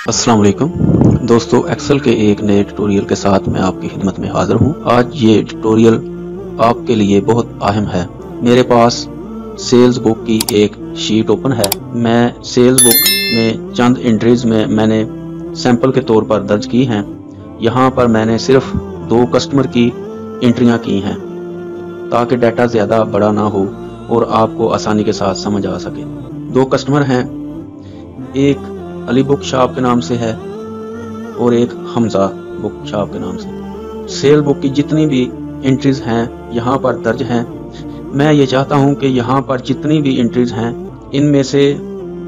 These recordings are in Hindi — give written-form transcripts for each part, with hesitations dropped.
अस्सलाम वालेकुम दोस्तों, एक्सेल के एक नए ट्यूटोरियल के साथ मैं आपकी खिदमत में हाजिर हूँ। आज ये ट्यूटोरियल आपके लिए बहुत अहम है। मेरे पास सेल्स बुक की एक शीट ओपन है। मैं सेल्स बुक में चंद एंट्रीज में मैंने सैंपल के तौर पर दर्ज की हैं। यहाँ पर मैंने सिर्फ 2 कस्टमर की एंट्रियाँ की हैं ताकि डाटा ज़्यादा बड़ा ना हो और आपको आसानी के साथ समझ आ सके। 2 कस्टमर हैं, एक अली बुक शॉप के नाम से है और एक हमजा बुक शॉप के नाम से। सेल बुक की जितनी भी एंट्रीज हैं यहाँ पर दर्ज हैं। मैं ये चाहता हूँ कि यहाँ पर जितनी भी एंट्रीज हैं इनमें से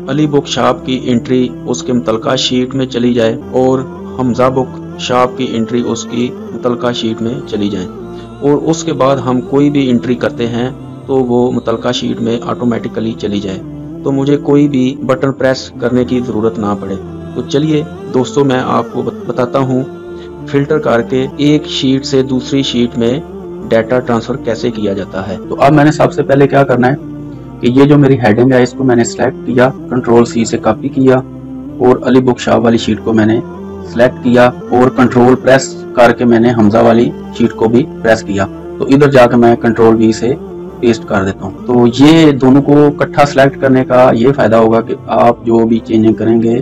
अली बुक शॉप की एंट्री उसके मुतलका शीट में चली जाए और हमजा बुक शॉप की एंट्री उसकी मुतलका शीट में चली जाए, और उसके बाद हम कोई भी एंट्री करते हैं तो वो मुतलका शीट में ऑटोमेटिकली चली जाए, तो मुझे कोई भी बटन प्रेस करने की ज़रूरत ना पड़े। तो चलिए दोस्तों, मैं आपको बताता हूँ फिल्टर करके एक शीट से दूसरी शीट में डाटा ट्रांसफ़र कैसे किया जाता है। तो अब मैंने सबसे पहले क्या करना है कि ये जो मेरी हेडिंग है इसको मैंने सेलेक्ट किया, कंट्रोल C से कॉपी किया और अली बुक शॉप वाली शीट को मैंने सेलेक्ट किया और कंट्रोल प्रेस करके मैंने हमजा वाली शीट को भी प्रेस किया। तो इधर जाकर मैं कंट्रोल V से पेस्ट कर देता हूँ। तो ये दोनों को इकट्ठा सेलेक्ट करने का ये फायदा होगा कि आप जो भी चेंजिंग करेंगे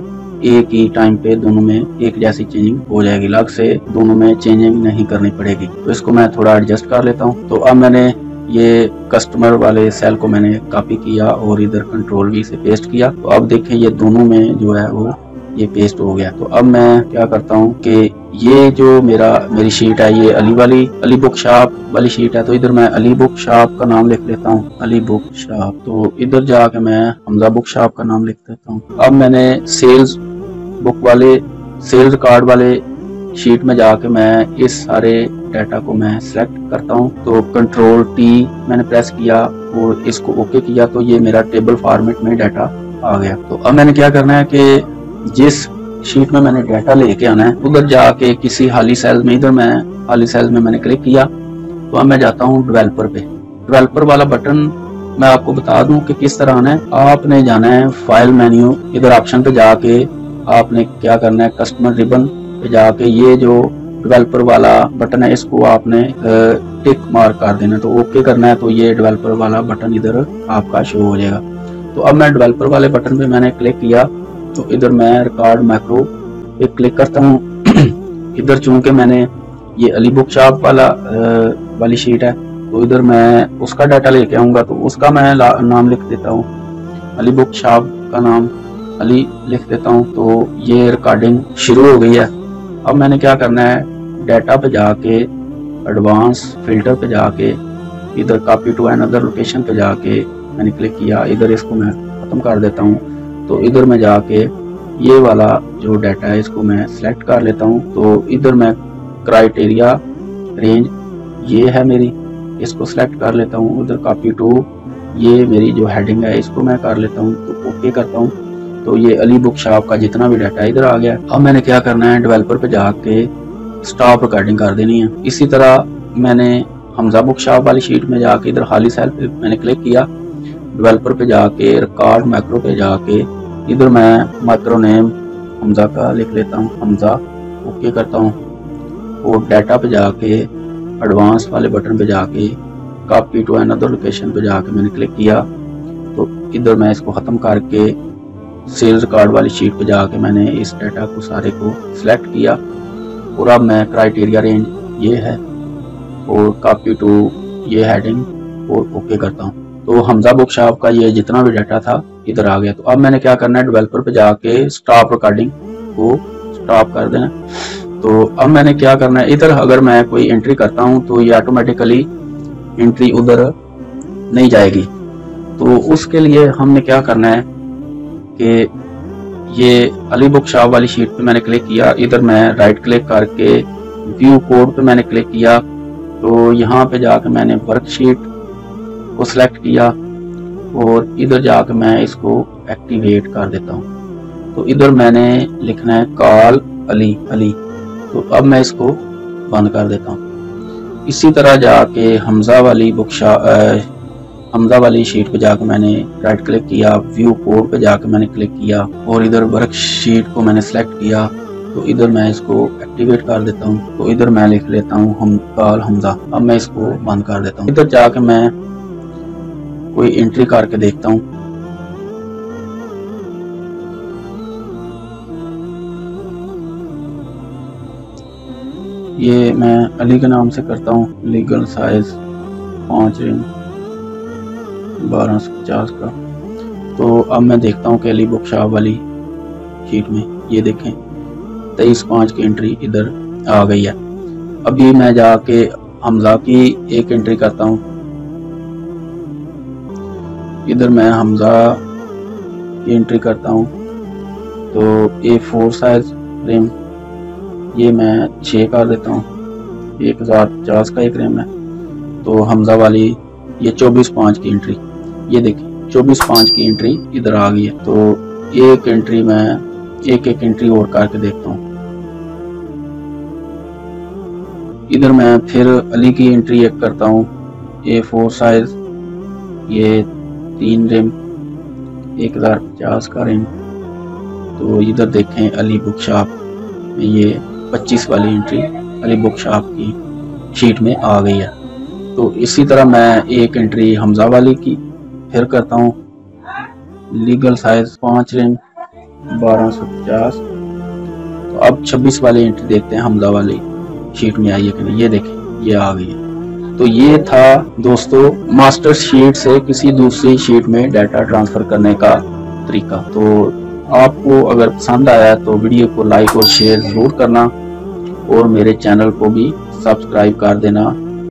एक ही टाइम पे दोनों में एक जैसी चेंजिंग हो जाएगी, अलग से दोनों में चेंजिंग नहीं करनी पड़ेगी। तो इसको मैं थोड़ा एडजस्ट कर लेता हूँ। तो अब मैंने ये कस्टमर वाले सेल को मैंने कॉपी किया और इधर कंट्रोल V से पेस्ट किया। तो अब देखें ये दोनों में जो है वो ये पेस्ट हो गया। तो अब मैं क्या करता हूँ कि ये जो मेरी शीट है ये अली बुक शॉप वाली शीट है, तो इधर मैं अली बुक शॉप का नाम लिख लेता हूँ, अली बुक शॉप। तो इधर जाके मैं हमजा बुक शॉप का नाम लिख देता हूँ। अब मैंने सेल्स बुक वाले सेल्स कार्ड वाले शीट में जाके मैं इस सारे डाटा को मैं सिलेक्ट करता हूँ। तो कंट्रोल T मैंने प्रेस किया और इसको ओके किया, तो ये मेरा टेबल फॉर्मेट में डाटा आ गया। तो अब मैंने क्या करना है कि जिस शीट में मैंने डाटा लेके आना है उधर जाके किसी खाली सेल में, इधर मैं खाली सेल में मैंने क्लिक किया। तो अब मैं जाता हूँ डेवलपर पे। डेवलपर वाला बटन मैं आपको बता दूं कि किस तरह आना है। आपने जाना है फाइल मेन्यू, इधर ऑप्शन पे जाके आपने क्या करना है, कस्टमर रिबन पे जाके ये जो डेवलपर वाला बटन है इसको आपने टिक मार्क कर देना, तो ओके करना है। तो ये डेवलपर वाला बटन इधर आपका शो हो जाएगा। तो अब मैं डेवलपर वाले बटन पे मैंने क्लिक किया, तो इधर मैं रिकॉर्ड मैक्रो पे क्लिक करता हूँ। इधर चूंकि मैंने ये अली बुक शॉप वाली शीट है, तो इधर मैं उसका डाटा लेके आऊंगा, तो उसका मैं नाम लिख देता हूँ, अली बुक शॉप का नाम अली लिख देता हूँ। तो ये रिकॉर्डिंग शुरू हो गई है। अब मैंने क्या करना है, डाटा पे जाके एडवांस फिल्टर पे जाके इधर कॉपी टू अनदर लोकेशन पे जाके मैंने क्लिक किया। इधर इसको मैं खत्म कर देता हूँ। तो इधर मैं जाके ये वाला जो डाटा है इसको मैं सिलेक्ट कर लेता हूँ। तो इधर मैं क्राइटेरिया रेंज ये है मेरी, इसको सिलेक्ट कर लेता हूँ। उधर कॉपी टू ये मेरी जो हेडिंग है इसको मैं कर लेता हूँ, तो ओके करता हूँ। तो ये अली बुक शॉप का जितना भी डाटा इधर आ गया। अब मैंने क्या करना है, डेवलपर पे जाके स्टॉप रिकॉर्डिंग कर देनी है। इसी तरह मैंने हमजा बुक शॉप वाली शीट में जाके इधर खाली सेल पे मैंने क्लिक किया, डेवलपर पे जाके रिकॉर्ड मैक्रो पे जाके इधर मैं मैक्रो नेम हमजा का लिख लेता हूँ, हमजा, ओके करता हूँ। और डाटा पे जाके एडवांस वाले बटन पे जाके कॉपी टू अनदर लोकेशन पे जाके मैंने क्लिक किया। तो इधर मैं इसको ख़त्म करके सेल्स कार्ड वाली शीट पे जाके मैंने इस डाटा को सारे को सिलेक्ट किया। और अब मैं क्राइटेरिया रेंज ये है और कॉपी टू ये हेडिंग और ओके करता हूँ। तो हमजा बुक शॉप का ये जितना भी डाटा था इधर आ गया। तो अब मैंने क्या करना है, डेवलपर पे जाके स्टॉप रिकॉर्डिंग को स्टॉप कर देना। तो अब मैंने क्या करना है, इधर अगर मैं कोई एंट्री करता हूँ तो ये ऑटोमेटिकली एंट्री उधर नहीं जाएगी। तो उसके लिए हमने क्या करना है कि ये अली बुक शॉप वाली शीट पे मैंने क्लिक किया, इधर मैं राइट क्लिक करके व्यू कोड पे मैंने क्लिक किया। तो यहाँ पे जाके मैंने वर्कशीट को सिलेक्ट किया और इधर जाके मैं इसको एक्टिवेट कर देता हूँ। तो इधर मैंने लिखना है कॉल अली। तो अब मैं इसको बंद कर देता हूँ। इसी तरह जाके हमजा वाली बुक हमजा वाली शीट पे जाकर मैंने राइट क्लिक किया, व्यू कोड पे जाकर मैंने क्लिक किया और इधर वर्क शीट को मैंने सेलेक्ट किया। तो इधर मैं इसको एक्टिवेट कर देता हूँ। तो इधर मैं लिख लेता हूँ हम काल हमजा। अब मैं इसको बंद कर देता हूँ। इधर जाके मैं कोई एंट्री करके देखता हूँ। ये मैं अली के नाम से करता हूँ, लीगल साइज 5 रिम 1250 का। तो अब मैं देखता हूँ कि अली बुक शॉप वाली शीट में ये देखें 23/5 की एंट्री इधर आ गई है। अभी मैं जाके हमजा की एक एंट्री करता हूँ। इधर मैं हमजा की एंट्री करता हूँ। तो A4 साइज रिम ये मैं 6 कर देता हूँ, 1050 का एक रिम है। तो हमजा वाली ये 24/5 की एंट्री, ये देखिए 24/5 की एंट्री इधर आ गई है। तो एक एंट्री मैं एक एंट्री और करके देखता हूँ। इधर मैं फिर अली की एंट्री एक करता हूँ, A4 साइज ये 3 रिम 1050 का रिम। तो इधर देखें अली बुक शॉप में ये 25 वाली एंट्री अली बुक शॉप की शीट में आ गई है। तो इसी तरह मैं एक एंट्री हमजा वाली की फिर करता हूँ, लीगल साइज 5 रिम 1250। तो अब 26 वाली एंट्री देखते हैं हमजा वाली शीट में आई है कि नहीं। ये देखें ये आ गई है। तो ये था दोस्तों मास्टर शीट से किसी दूसरी शीट में डाटा ट्रांसफर करने का तरीका। तो आपको अगर पसंद आया तो वीडियो को लाइक और शेयर जरूर करना और मेरे चैनल को भी सब्सक्राइब कर देना।